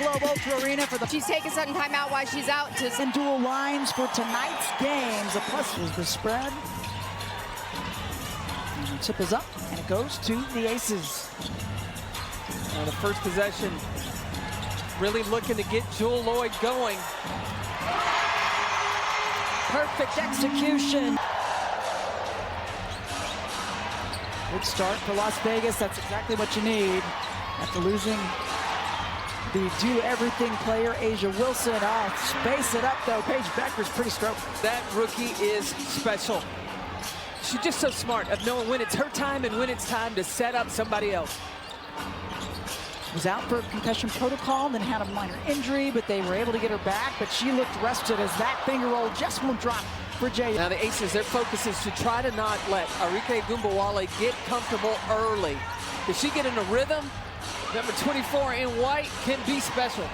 Michelob Ultra Arena for the... She's taking some time out while she's out to... And dual lines for tonight's games. A plus was the spread. And the tip is up, and it goes to the Aces. The first possession, really looking to get Jewell Loyd going. Perfect execution. Good start for Las Vegas. That's exactly what you need after losing the do-everything player, A'ja Wilson. Oh, space it up, though. Paige Bueckers pretty stroke. That rookie is special. She's just so smart of knowing when it's her time and when it's time to set up somebody else. Was out for concussion protocol, then had a minor injury, but they were able to get her back. But she looked rested as that finger roll just won't drop for Jay. Now the Aces, their focus is to try to not let Arike Ogunbowale get comfortable early. If she get in a rhythm, number 24 in white can be special.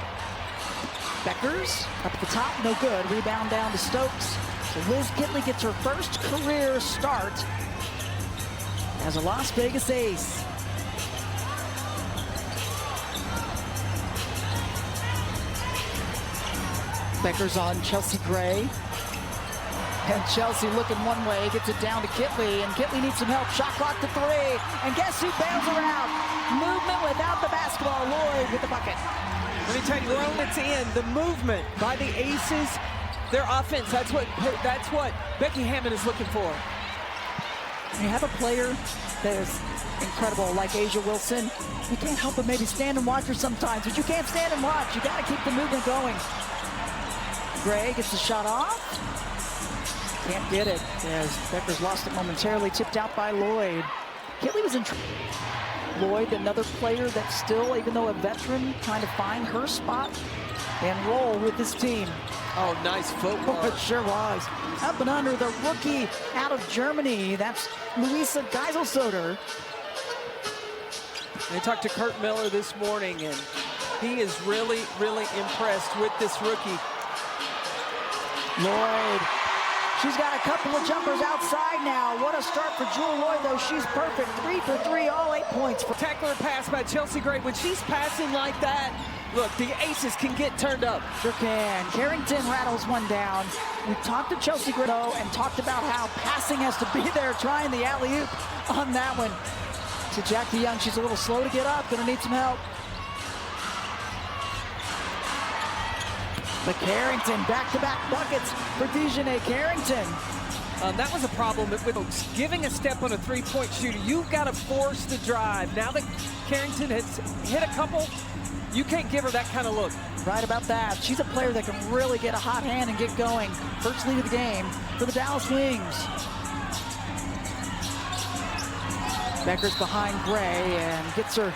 Bueckers up at the top, no good. Rebound down to Stokes. So Liz Kitley gets her first career start as a Las Vegas Ace. Bueckers on Chelsea Gray. And Chelsea looking one way, gets it down to Kitley, and Kitley needs some help. Shot clock to 3, and guess who bails her out? Movement without the basketball. Loyd with the bucket. Let me tell you, it's in the movement by the Aces, their offense. That's what Becky Hammon is looking for. You have a player that is incredible, like A'ja Wilson. You can't help but maybe stand and watch her sometimes, but you can't stand and watch. You got to keep the movement going. Gray gets the shot off. Can't get it as Bueckers lost it momentarily. Tipped out by Loyd. Kitley was in Loyd, another player that's still, even though a veteran, trying to find her spot and roll with this team. Oh, nice footwork. It sure was. Up and under the rookie out of Germany. That's Luisa Geiselsoder. I talked to Kurt Miller this morning, and he is really, really impressed with this rookie. Loyd. She's got a couple of jumpers outside now. What a start for Jewell Loyd, though. She's perfect. 3 for 3, all 8 points. Spectacular pass by Chelsea Gray. When she's passing like that, look, the Aces can get turned up. Sure can. Carrington rattles one down. We talked to Chelsea Gray and talked about how passing has to be there, trying the alley-oop on that one. To Jackie Young, she's a little slow to get up. Gonna need some help. But Carrington, back-to-back buckets for Dejanay Carrington. That was a problem with giving a step on a three-point shooter. You've got to force the drive. Now that Carrington has hit a couple, you can't give her that kind of look. Right about that. She's a player that can really get a hot hand and get going. First lead of the game for the Dallas Wings. Bueckers behind Gray and gets her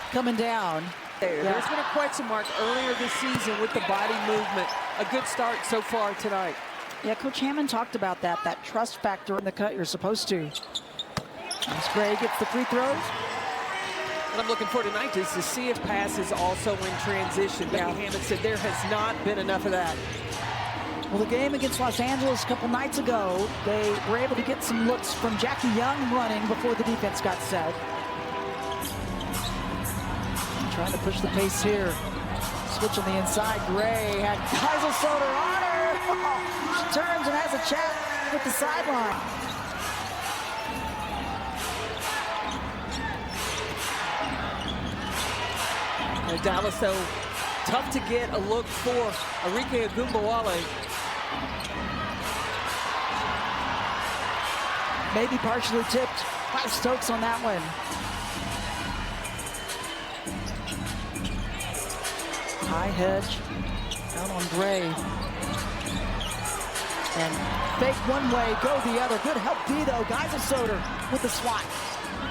coming down. There's been a question mark earlier this season with the body movement. A good start so far tonight. Yeah, Coach Hammond talked about that trust factor in the cut you're supposed to. As Gray gets the free throws. What I'm looking for tonight is to see if passes also in transition. Becky Hammond said there has not been enough of that. Well, the game against Los Angeles a couple nights ago, they were able to get some looks from Jackie Young running before the defense got set. Trying to push the pace here. Switch on the inside. Gray had Geiselsoder on her. She turns and has a chat with the sideline. Dallas, though, tough to get a look for Arike Ogunbowale. Maybe partially tipped by Stokes on that one. High hedge out on Gray. And fake one way, go the other. Good help D, though. Geiselsoder with the swat.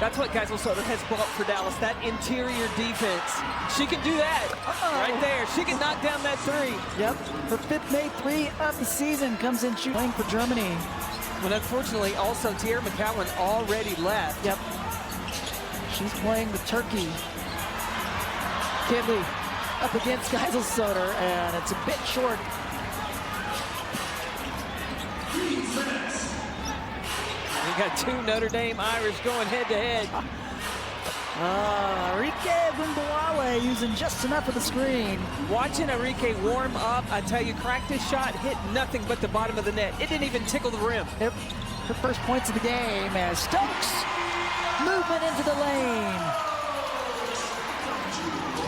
That's what Geiselsoder has brought for Dallas, that interior defense. She can do that right there. She can knock down that three. Yep, her 5th made 3 of the season comes in shooting for Germany. But unfortunately, also, Tierra McCowan already left. Yep, she's playing with Turkey. Kitley up against Geiselsoder, and it's a bit short. We got 2 Notre Dame Irish going head-to-head. Enrique Wnbalivetoday using just enough of the screen. Watching Enrique warm up, I tell you, cracked his shot, hit nothing but the bottom of the net. It didn't even tickle the rim. Yep. Her first points of the game as Stokes movement into the lane.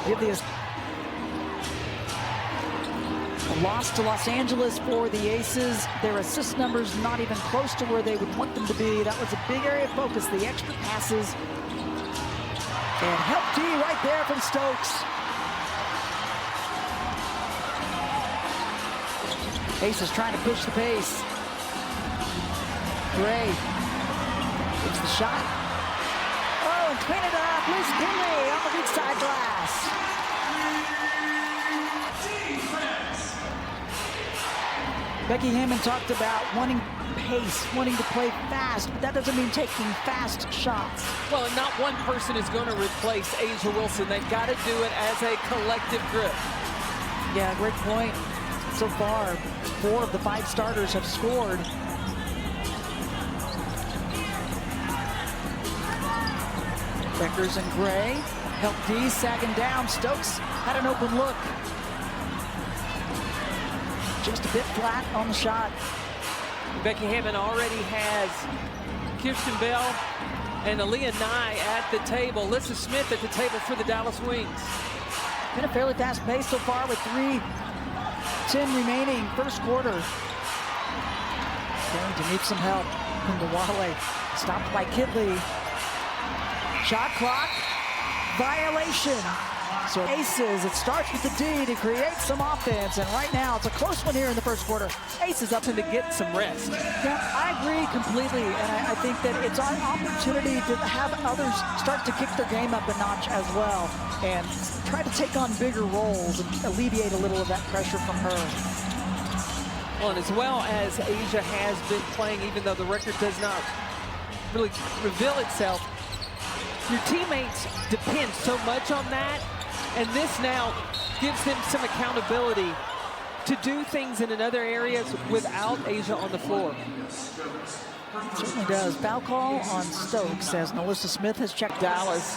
Give the a loss to Los Angeles for the Aces. Their assist numbers not even close to where they would want them to be. That was a big area of focus, the extra passes. And help D right there from Stokes. Aces trying to push the pace. Gray gets the shot. Oh, and clean it up. Luis Kinley on the weak side glass. Becky Hammond talked about wanting pace, wanting to play fast, but that doesn't mean taking fast shots. Well, not one person is going to replace A'ja Wilson. They've got to do it as a collective group. Yeah, great point. So far, 4 of the 5 starters have scored. Beckers and Gray help D, sagging down. Stokes had an open look. Just a bit flat on the shot. Becky Hammond already has Kirsten Bell and Aaliyah Nye at the table. Alyssa Smith at the table for the Dallas Wings. Been a fairly fast pace so far with 3:10 remaining first quarter. Carrington needs some help. Wnbalivetoday stopped by Kidley. Shot clock violation. So Aces, it starts with the D to create some offense, and right now it's a close one here in the first quarter. Aces up to get some rest. Yeah, I agree completely, and I think that it's our opportunity to have others start to kick their game up a notch as well and try to take on bigger roles and alleviate a little of that pressure from her. Well, and as well as A'ja has been playing, even though the record does not really reveal itself, your teammates depend so much on that. And this now gives them some accountability to do things in other areas without A'ja on the floor. It certainly does. Foul call on Stokes as Alyssa Smith has checked Dallas.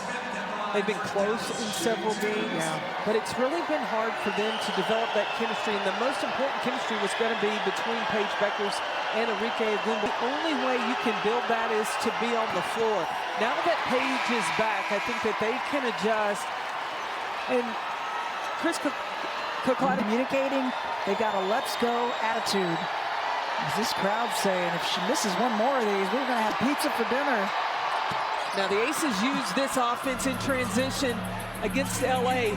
They've been close in several games, but it's really been hard for them to develop that chemistry. And the most important chemistry was going to be between Paige Beckers and Enrique Wnbalivetoday. The only way you can build that is to be on the floor. Now that Paige is back, I think that they can adjust. And Chris Cooklotta communicating, they got a let's go attitude. As this crowd saying, if she misses one more of these, we're gonna have pizza for dinner. Now the Aces use this offense in transition against LA.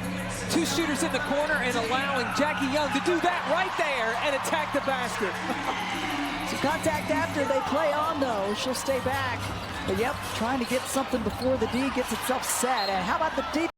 2 shooters in the corner and allowing Jackie Young to do that right there and attack the basket. Some contact after they play on though. She'll stay back. But yep, trying to get something before the D gets itself set. And how about the D?